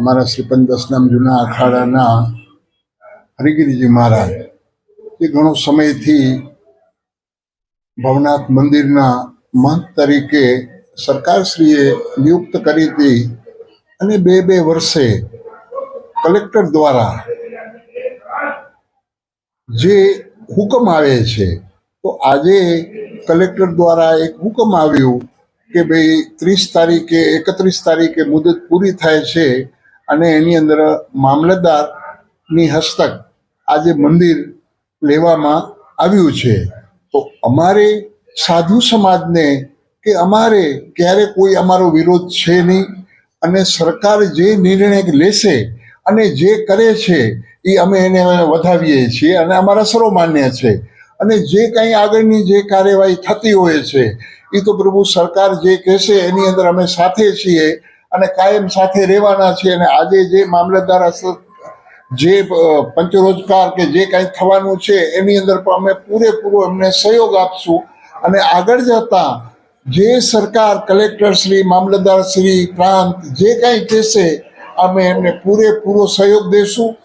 અમારા શ્રી પંચદશનામ જૂના અખાડાના હરિગીરીજી મહારાજ એ ઘણો સમયથી ભવનાથ મંદિરના મહંત તરીકે સરકારશ્રીએ નિયુક્ત કરી હતી અને બે વર્ષે કલેક્ટર દ્વારા જે હુકમ આવે છે તો આજે કલેક્ટર દ્વારા એક હુકમ આવ્યું કે ભાઈ 30 તારીખે 31 તારીખે મુદત પૂરી થાય છે અને એની અંદર મામલતદારની હસ્તક આજે મંદિર લેવામાં આવ્યું છે. તો અમારે સાધુ સમાજને કે અમારે ક્યારે કોઈ અમારો વિરોધ છે નહીં અને સરકાર જે નિર્ણય લેશે અને જે કરે છે એ અમે એને વધાવીએ છીએ અને અમારા સર્વમાન્ય છે અને જે કંઈ આગળની જે કાર્યવાહી થતી હોય છે એ તો પ્રભુ સરકાર જે કહેશે એની અંદર અમે સાથે છીએ અને કાયમ સાથે રહેવાના છીએ. અને આજે જે મામલતદાર જે પંચરોજગાર કે જે કાંઈ થવાનું છે એની અંદર પણ અમે પૂરેપૂરો એમને સહયોગ આપશું અને આગળ જતા જે સરકાર કલેક્ટર શ્રી મામલતદાર શ્રી પ્રાંત જે કાંઈ કહેશે અમે એમને પૂરેપૂરો સહયોગ દઈશું